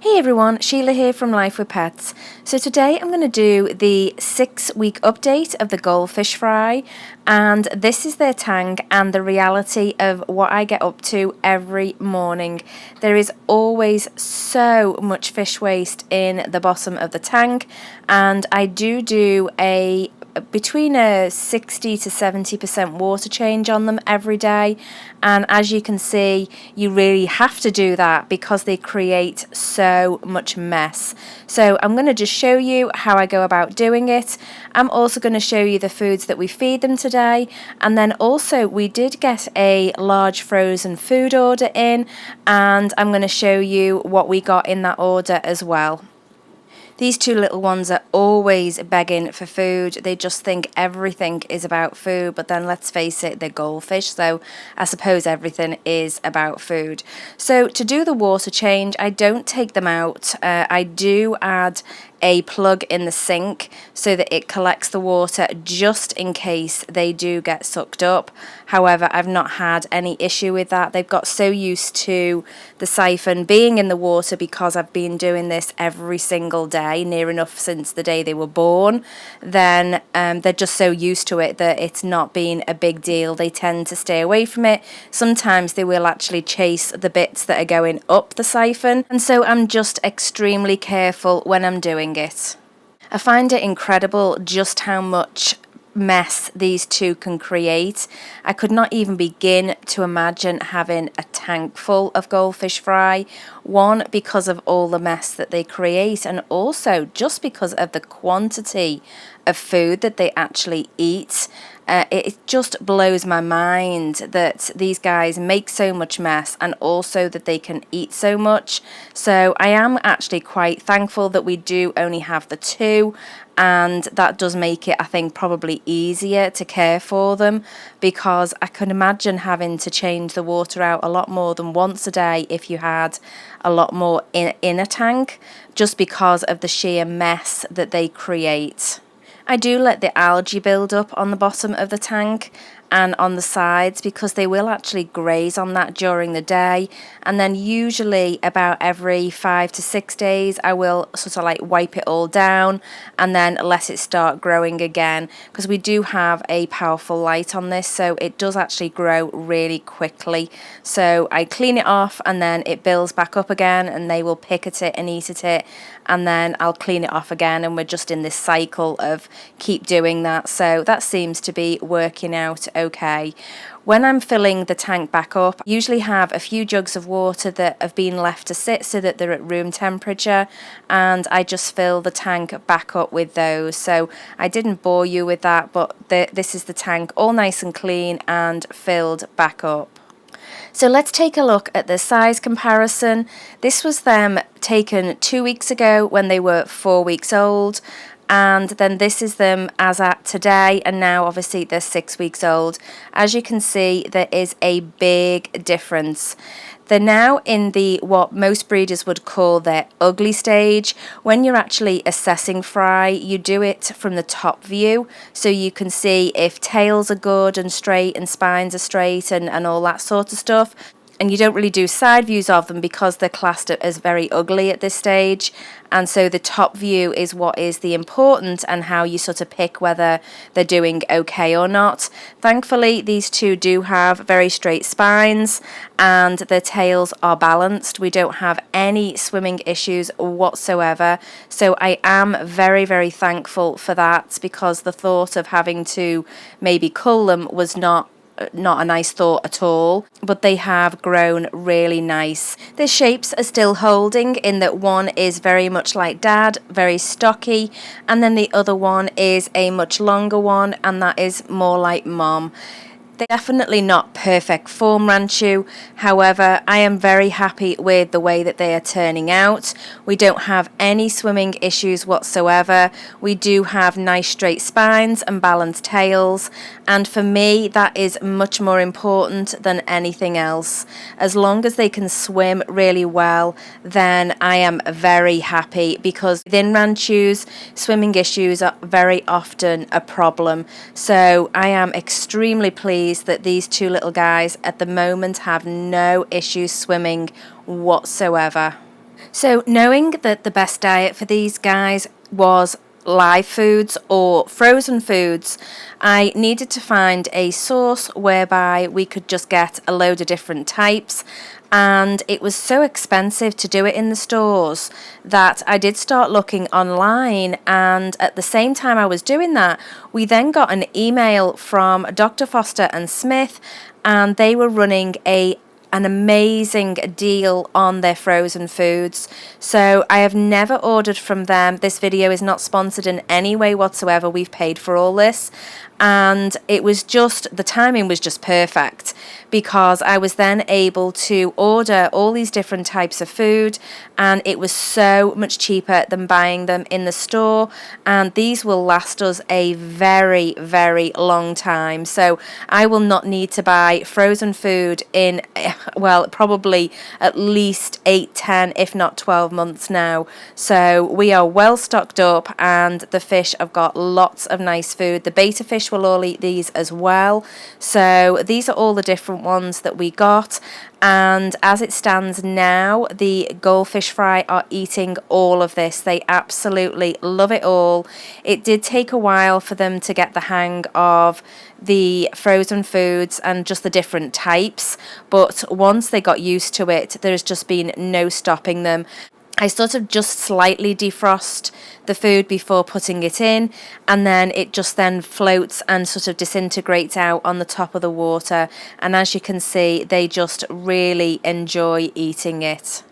Hey everyone, Sheila here from Life with Pets. So today I'm going to do the 6-week update of the Goldfish fry, and this is their tank and the reality of what I get up to every morning. There is always so much fish waste in the bottom of the tank, and I do a between a 60 to 70% water change on them every day, and as you can see, you really have to do that because they create so much mess. So I'm going to just show you how I go about doing it. I'm also going to show you the foods that we feed them today, and then also we did get a large frozen food order in, and I'm going to show you what we got in that order as well. These two little ones are always begging for food. They just think everything is about food, but then let's face it, they're goldfish, so I suppose everything is about food. So to do the water change, I don't take them out. I do add a plug in the sink so that it collects the water just in case they do get sucked up. However, I've not had any issue with that. They've got so used to the siphon being in the water because I've been doing this every single day, near enough since the day they were born. Then they're just so used to it that it's not been a big deal. They tend to stay away from it. Sometimes they will actually chase the bits that are going up the siphon, and so I'm just extremely careful when I'm doing it. I find it incredible just how much mess these two can create. I could not even begin to imagine having a tank full of goldfish fry. One, because of all the mess that they create, and also just because of the quantity of food that they actually eat. It just blows my mind that these guys make so much mess and also that they can eat so much. So I am actually quite thankful that we do only have the two, and that does make it, I think, probably easier to care for them, because I can imagine having to change the water out a lot more than once a day if you had a lot more in a tank, just because of the sheer mess that they create. I do let the algae build up on the bottom of the tank and on the sides because they will actually graze on that during the day, and then usually about every 5 to 6 days I will sort of like wipe it all down and then let it start growing again, because we do have a powerful light on this, so it does actually grow really quickly. So I clean it off and then it builds back up again, and they will pick at it and eat at it, and then I'll clean it off again, and we're just in this cycle of keep doing that. So that seems to be working out okay. When I'm filling the tank back up, I usually have a few jugs of water that have been left to sit so that they're at room temperature, and I just fill the tank back up with those. So I didn't bore you with that, but this is the tank all nice and clean and filled back up. So let's take a look at the size comparison. This was them taken 2 weeks ago when they were 4 weeks old, and then this is them as at today, and now obviously they're 6 weeks old. As you can see, there is a big difference. They're now in the what most breeders would call their ugly stage. When you're actually assessing fry, you do it from the top view, so you can see if tails are good and straight and spines are straight and all that sort of stuff. And you don't really do side views of them because they're classed as very ugly at this stage. And so the top view is what is the important, and how you sort of pick whether they're doing okay or not. Thankfully, these two do have very straight spines and their tails are balanced. We don't have any swimming issues whatsoever. So I am very, very thankful for that, because the thought of having to maybe cull them was not a nice thought at all, but they have grown really nice. Their shapes are still holding, in that one is very much like dad, very stocky, and then the other one is a much longer one, and that is more like mom. They're definitely not perfect form, Ranchu. However, I am very happy with the way that they are turning out. We don't have any swimming issues whatsoever. We do have nice straight spines and balanced tails, and for me that is much more important than anything else. As long as they can swim really well, then I am very happy, because within Ranchus, swimming issues are very often a problem. So I am extremely pleased that these two little guys at the moment have no issues swimming whatsoever. So knowing that the best diet for these guys was live foods or frozen foods, I needed to find a source whereby we could just get a load of different types, and it was so expensive to do it in the stores that I did start looking online. And at the same time I was doing that, we then got an email from Dr. Foster and Smith, and they were running an amazing deal on their frozen foods. So I have never ordered from them. This video is not sponsored in any way whatsoever. We've paid for all this, and it was just, the timing was just perfect, because I was then able to order all these different types of food, and it was so much cheaper than buying them in the store, and these will last us a very, very long time. So I will not need to buy frozen food in, well, probably at least 8, 10, if not 12 months now. So we are well stocked up, and the fish have got lots of nice food. The beta fish will all eat these as well. So these are all the different ones that we got, and as it stands now, the goldfish fry are eating all of this. They absolutely love it all. It did take a while for them to get the hang of the frozen foods and just the different types, but once they got used to it, there's just been no stopping them. I sort of just slightly defrost the food before putting it in, and then it just then floats and sort of disintegrates out on the top of the water, and as you can see, they just really enjoy eating it.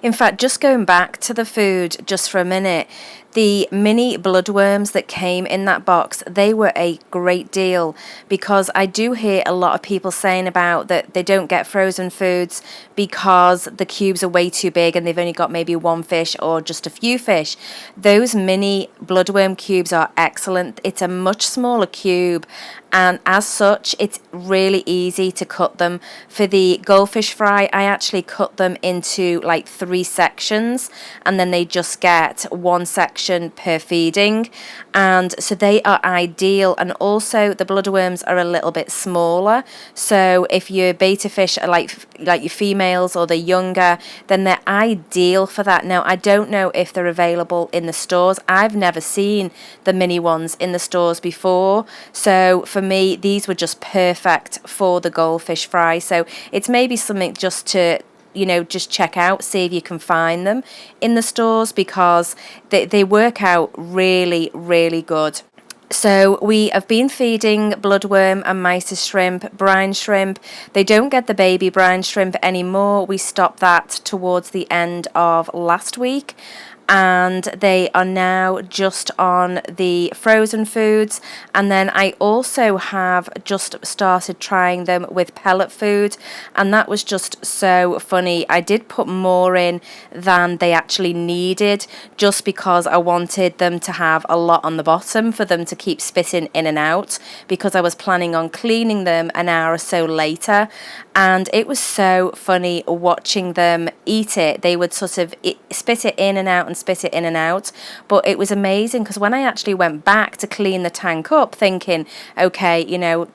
In fact, just going back to the food just for a minute, the mini bloodworms that came in that box, they were a great deal, because I do hear a lot of people saying about that they don't get frozen foods because the cubes are way too big and they've only got maybe one fish or just a few fish. Those mini bloodworm cubes are excellent. It's a much smaller cube, and as such it's really easy to cut them. For the goldfish fry, I actually cut them into like 3 sections, and then they just get 1 section per feeding, and so they are ideal. And also the bloodworms are a little bit smaller, so if your beta fish are like your females or they're younger, then they're ideal for that. Now I don't know if they're available in the stores. I've never seen the mini ones in the stores before, so for me these were just perfect for the goldfish fry. So it's maybe something just to just check out, see if you can find them in the stores, because they work out really, really good. So we have been feeding bloodworm and Mysis shrimp, brine shrimp. They don't get the baby brine shrimp anymore. We stopped that towards the end of last week, and they are now just on the frozen foods. And then I also have just started trying them with pellet food, and that was just so funny. I did put more in than they actually needed, just because I wanted them to have a lot on the bottom for them to keep spitting in and out, because I was planning on cleaning them an hour or so later. And it was so funny watching them eat it. They would sort of spit it in and out and spit it in and out, but it was amazing, because when I actually went back to clean the tank up thinking, okay,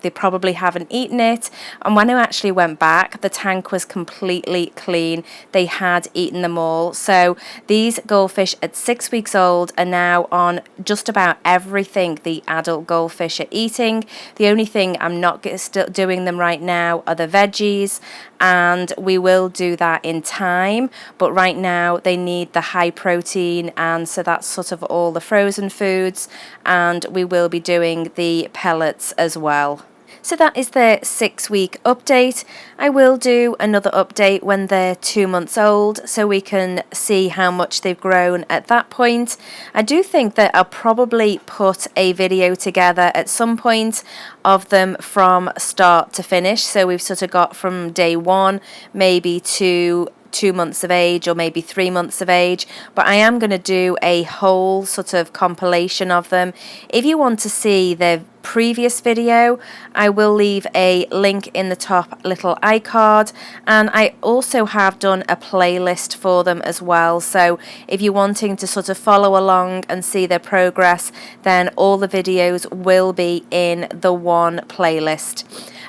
they probably haven't eaten it, and when I actually went back, the tank was completely clean. They had eaten them all. So these goldfish at 6 weeks old are now on just about everything the adult goldfish are eating. The only thing I'm not still doing them right now are the veggies, and we will do that in time, but right now they need the high protein, and so that's sort of all the frozen foods, and we will be doing the pellets as well. So that is the 6-week update. I will do another update when they're 2 months old, so we can see how much they've grown at that point. I do think that I'll probably put a video together at some point of them from start to finish. So we've sort of got from day 1 maybe to 2 months of age, or maybe 3 months of age, but I am going to do a whole sort of compilation of them. If you want to see their previous video. I will leave a link in the top little iCard, and I also have done a playlist for them as well. So if you're wanting to sort of follow along and see their progress, then all the videos will be in the one playlist.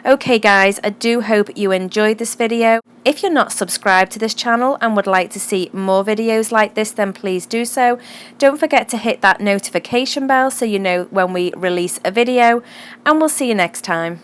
Okay guys, I do hope you enjoyed this video. If you're not subscribed to this channel and would like to see more videos like this, then please do so. Don't forget to hit that notification bell so you know when we release a video, and we'll see you next time.